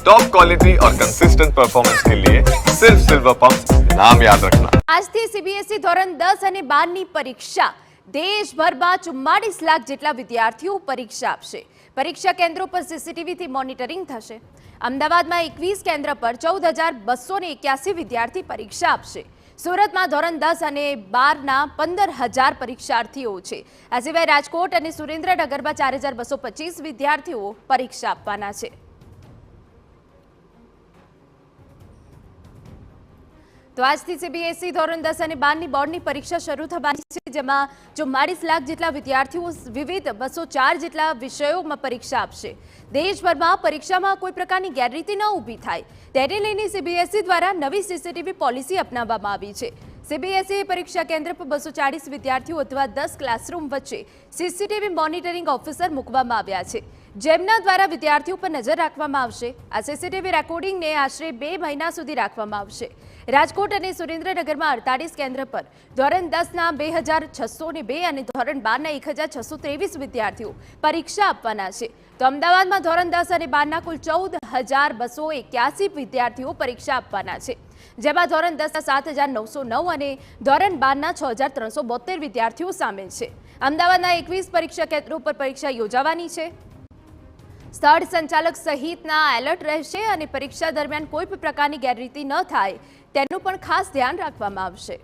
Top quality और consistent performance के लिए सिर्फ सिल्वर पंप नाम याद रखना। આજથી સીબીએસઈ ધોરણ 10 અને 12 ની પરીક્ષા દેશભરમાં 44 લાખ જેટલા વિદ્યાર્થીઓ પરીક્ષા આપશે। પરીક્ષા કેન્દ્રો પર સીસીટીવીથી મોનિટરિંગ થશે। અમદાવાદમાં 21 કેન્દ્ર પર 14,281 વિદ્યાર્થી પરીક્ષા આપશે। સુરતમાં ધોરણ 10 અને 12ના 15,000 પરીક્ષાર્થીઓ છે। આ સિવાય રાજકોટ અને સુરેન્દ્રનગરમાં 4,225 વિદ્યાર્થીઓ પરીક્ષા આપવાના છે। તો આજથી સીબીએસઈ ધોરણ 10 અને 12ની બોર્ડની પરીક્ષા શરૂ થવાની છે, જેમાં 44 લાખ જેટલા વિદ્યાર્થીઓ વિવિધ 204 જેટલા વિષયોમાં પરીક્ષા આપશે। દેશભરમાં પરીક્ષામાં કોઈ પ્રકારની ગેરરીતિ ન ઊભી થાય તેને લઈને સીબીએસઈ દ્વારા નવી સીસીટીવી પોલિસી અપનાવવામાં આવી છે। સીબીએસઈ પરીક્ષા કેન્દ્ર પર 240 વિદ્યાર્થીઓ અથવા 10 ક્લાસરૂમ વચ્ચે સીસીટીવી મોનિટરિંગ ઓફિસર મૂકવામાં આવ્યા છે, જેમના દ્વારા વિદ્યાર્થીઓ પર નજર રાખવામાં આવશે। આ સીસીટીવી રેકોર્ડિંગને આશરે 2 મહિના સુધી રાખવામાં આવશે। રાજકોટ અને સુરેન્દ્રનગરમાં 48 કેન્દ્ર પર ધોરણ 10ના 2,602 અને ધોરણ 12ના 1,623 વિદ્યાર્થીઓ પરીક્ષા આપવાના છે। તો અમદાવાદમાં ધોરણ 10 અને 12ના કુલ 14,281 વિદ્યાર્થીઓ પરીક્ષા આપવાના છે, જેમાં ધોરણ 10ના 7,909 અને ધોરણ 12ના 6,372 વિદ્યાર્થીઓ સામેલ છે। અમદાવાદના 21 પરીક્ષા કેન્દ્રો પર પરીક્ષા યોજાવાની છે। સ્થળ સંચાલક સહિતના એલર્ટ રહેશે અને પરીક્ષા દરમિયાન કોઈ પણ પ્રકારની ગેરરીતિ ન થાય તેનું પણ ખાસ ધ્યાન રાખવામાં આવશે।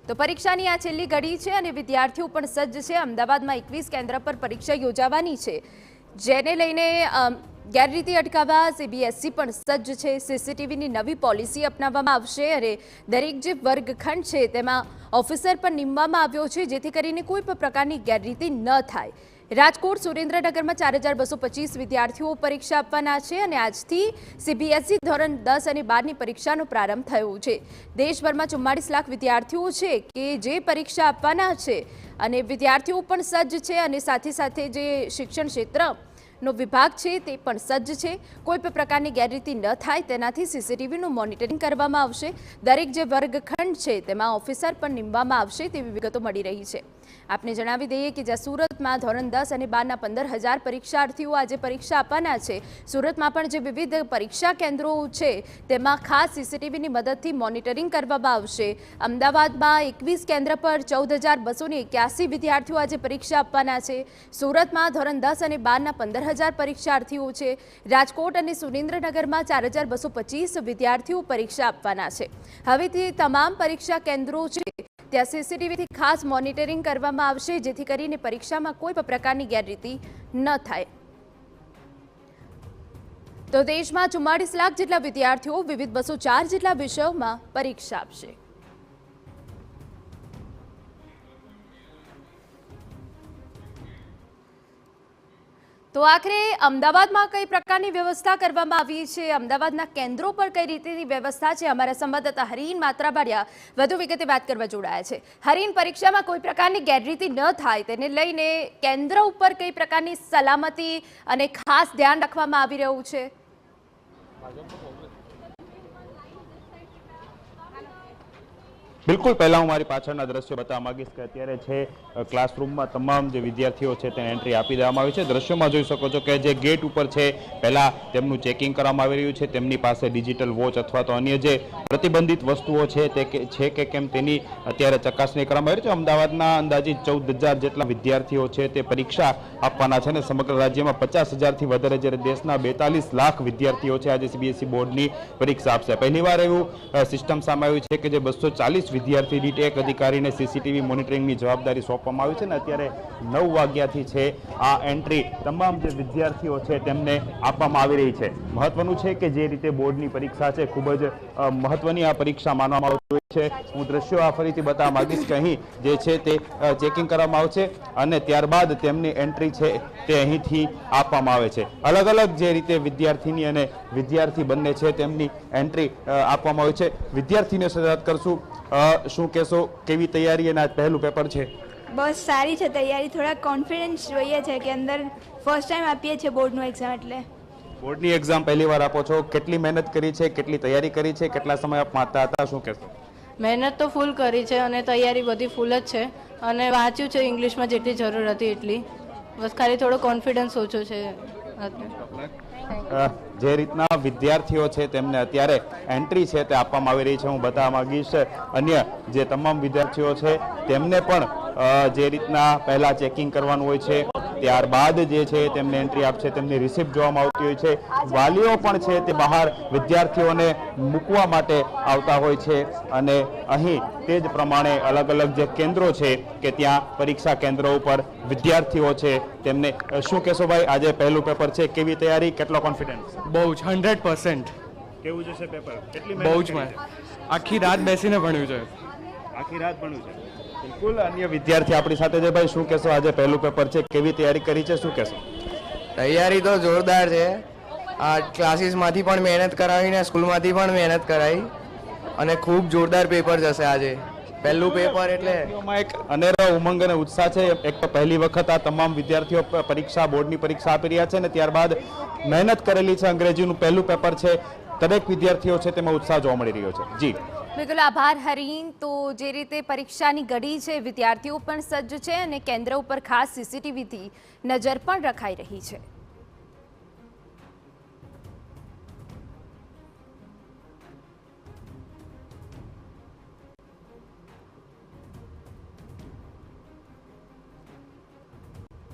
તો પરીક્ષાની આ છેલ્લી ઘડી છે અને વિદ્યાર્થીઓ પણ સજ્જ છે। અમદાવાદમાં 21 કેન્દ્ર પર પરીક્ષા યોજાવાની છે, જેને લઈને ગેરરીતિ અટકાવવા સીબીએસઈ પણ સજ્જ છે। સીસીટીવીની નવી પોલિસી અપનાવવામાં આવશે અને દરેક જે વર્ગખંડ છે તેમાં ઓફિસર પણ નીમવામાં આવ્યો છે, જેથી કરીને કોઈ પણ પ્રકારની ગેરરીતિ ન થાય। રાજકોટ સુરેન્દ્રનગરમાં 4,225 વિદ્યાર્થીઓ પરીક્ષા આપવાના છે અને આજથી સીબીએસઈ ધોરણ 10 અને 12ની પરીક્ષાનો પ્રારંભ થયો છે। દેશભરમાં 44 લાખ વિદ્યાર્થીઓ છે કે જે પરીક્ષા આપવાના છે અને વિદ્યાર્થીઓ પણ સજ્જ છે અને સાથે સાથે જે શિક્ષણ ક્ષેત્રનો વિભાગ છે તે પણ સજ્જ છે। કોઈ પણ પ્રકારની ગેરરીતિ ન થાય તેનાથી સીસીટીવીનું મોનિટરિંગ કરવામાં આવશે। દરેક જે વર્ગખંડ છે તેમાં ઓફિસર પણ નીમવામાં આવશે તેવી વિગતો મળી રહી છે। આપને જણાવી દઈએ કે જ્યાં સુરતમાં ધોરણ 10 અને 12ના 15,000 પરીક્ષાર્થીઓ આજે પરીક્ષા આપવાના છે, સુરતમાં પણ જે વિવિધ પરીક્ષા કેન્દ્રો છે તેમાં ખાસ સીસીટીવીની મદદથી મોનિટરિંગ કરવામાં આવશે। અમદાવાદમાં 21 કેન્દ્ર પર 14,281 વિદ્યાર્થીઓ આજે પરીક્ષા આપવાના છે। સુરતમાં ધોરણ 10 અને 12ના 15,000 પરીક્ષાર્થીઓ છે। રાજકોટ અને સુરેન્દ્રનગરમાં 4,225 વિદ્યાર્થીઓ પરીક્ષા આપવાના છે। હવેથી તમામ પરીક્ષા કેન્દ્રો છે ત્યાં સીસીટીવીથી ખાસ મોનિટરિંગ કરવામાં આવશે, જેથી કરીને પરીક્ષામાં કોઈ પણ પ્રકારની ગેરરીતિ ન થાય। તો દેશમાં 44 લાખ જેટલા વિદ્યાર્થીઓ વિવિધ 204 જેટલા વિષયોમાં પરીક્ષા આપશે। તો આખરે અમદાવાદમાં કઈ પ્રકારની વ્યવસ્થા કરવામાં આવી છે, અમદાવાદના કેન્દ્રો પર કઈ રીતની વ્યવસ્થા છે, અમારા સંવાદદાતા હરીન માત્રાબાડિયા વધુ વિગતે વાત કરવા જોડાયા છે। હરીન, પરીક્ષામાં કોઈ પ્રકારની ગેરરીતિ ન થાય તેને લઈને કેન્દ્ર ઉપર કઈ પ્રકારની સલામતી અને ખાસ ધ્યાન રાખવામાં આવી રહ્યું છે? બિલકુલ, પહેલાં હું મારી પાછળના દ્રશ્યો બતાવવા માંગીશ કે અત્યારે છે ક્લાસરૂમમાં તમામ જે વિદ્યાર્થીઓ છે તેને એન્ટ્રી આપી દેવામાં આવી છે। દ્રશ્યોમાં જોઈ શકો છો કે જે ગેટ ઉપર છે પહેલાં તેમનું ચેકિંગ કરવામાં આવી રહ્યું છે, તેમની પાસે ડિજિટલ વોચ અથવા તો અન્ય જે પ્રતિબંધિત વસ્તુઓ છે તે છે કે કેમ તેની અત્યારે ચકાસણી કરવામાં આવી રહી છે। અમદાવાદના અંદાજિત 14,000 જેટલા વિદ્યાર્થીઓ છે તે પરીક્ષા આપવાના છે અને સમગ્ર રાજ્યમાં 50,000થી વધારે જ્યારે દેશના 42 લાખ વિદ્યાર્થીઓ છે આજે સીબીએસઈ બોર્ડની પરીક્ષા આપશે। પહેલીવાર એવું સિસ્ટમ સામે આવ્યું છે કે જે 240 વિદ્યાર્થી દીઠ એક અધિકારીને સીસીટીવી મોનિટરિંગની જવાબદારી સોંપવામાં આવી છે અને અત્યારે 9 વાગ્યાથી છે આ એન્ટ્રી તમામ જે વિદ્યાર્થીઓ છે તેમને આપવામાં આવી રહી છે। મહત્વનું છે કે જે રીતે બોર્ડની પરીક્ષા છે ખૂબ જ મહત્વની આ પરીક્ષા માનવામાં આવતી છે। હું દ્રશ્યો આ ફરીથી બતાવવા માંગીશ કે અહીં જે છે તે ચેકિંગ કરવામાં આવશે અને ત્યારબાદ તેમની એન્ટ્રી છે તે અહીંથી આપવામાં આવે છે। અલગ અલગ જે રીતે વિદ્યાર્થીની અને વિદ્યાર્થી બંને છે તેમની એન્ટ્રી આપવામાં આવે છે। વિદ્યાર્થીને શરૂઆત કરશું, શું કહેશો, કેવી તૈયારી અને આજ પહેલું પેપર છે? બસ સારી છે તૈયારી, થોડા કોન્ફિડન્સ જોઈએ છે કે અંદર ફર્સ્ટ ટાઈમ આપીએ છીએ બોર્ડનું એક્ઝામ, એટલે બોર્ડની એક્ઝામ પહેલી વાર આપો છો, કેટલી મહેનત કરી છે, કેટલી તૈયારી કરી છે, કેટલા સમય આપ વાંચતા હતા, શું કહેશો? મહેનત તો ફૂલ કરી છે અને તૈયારી બધી ફૂલ જ છે અને વાંચ્યું છે ઇંગ્લિશમાં જેટલી જરૂર હતી એટલી, બસ ખાલી થોડો કોન્ફિડન્સ ઓછો છે। જે રીતના વિદ્યાર્થીઓ છે તેમને અત્યારે એન્ટ્રી છે તે આપવામાં આવી રહી છે, હું બતાવવા માંગીશ અન્ય જે તમામ વિદ્યાર્થીઓ છે તેમને પણ જે રીતના પહેલા ચેકિંગ કરવાનું હોય છે, ત્યારબાદ જે છે તેમને એન્ટ્રી આપશે, તેમની રિસિપ્ટ જોવામાં આવતી હોય છે. વાલીઓ પણ છે તે બહાર વિદ્યાર્થીઓને મૂકવા માટે આવતા હોય છે અને અહીં તે જ પ્રમાણે અલગ અલગ જે કેન્દ્રો છે કે ત્યાં પરીક્ષા કેન્દ્રો ઉપર વિદ્યાર્થીઓ છે તેમને શું કહેશો ભાઈ, આજે પહેલું પેપર છે, કેવી તૈયારી, કેટલો કોન્ફિડન્સ? બહુ જ 100%. કેવું જશે પેપર? કેટલી બહુ જ આખી રાત બેસીને ભણ્યું છે. આખી રાત ભણ્યું છે. બિલકુલ. અન્ય વિદ્યાર્થી આપણી સાથે છે, ભાઈ શું કહેશો, આજે પહેલું પેપર છે, કેવી તૈયારી કરી છે, શું કહેશો? તૈયારી તો જોરદાર છે. આ ક્લાસીસમાંથી પણ મહેનત કરાવી ને સ્કૂલમાંથી પણ મહેનત કરાવી અને ખૂબ જોરદાર પેપર જશે આજે. પહેલું પેપર એટલે એક અનેરો ઉમંગ અને ઉત્સાહ છે. એક તો પહેલી વખત આ તમામ વિદ્યાર્થીઓ પરીક્ષા, બોર્ડની પરીક્ષા આપી રહ્યા છે અને ત્યારબાદ મહેનત કરેલી છે. અંગ્રેજીનું પહેલું પેપર છે. દરેક વિદ્યાર્થીઓ છે તેમાં ઉત્સાહ જોવા મળી રહ્યો છે. જી બિલકુલ, આભાર હરીન. તો જે રીતે પરીક્ષાની ઘડી છે, વિદ્યાર્થીઓ પણ સજ્જ છે અને કેન્દ્ર ઉપર ખાસ સીસીટીવીથી નજર પણ રખાઈ રહી છે.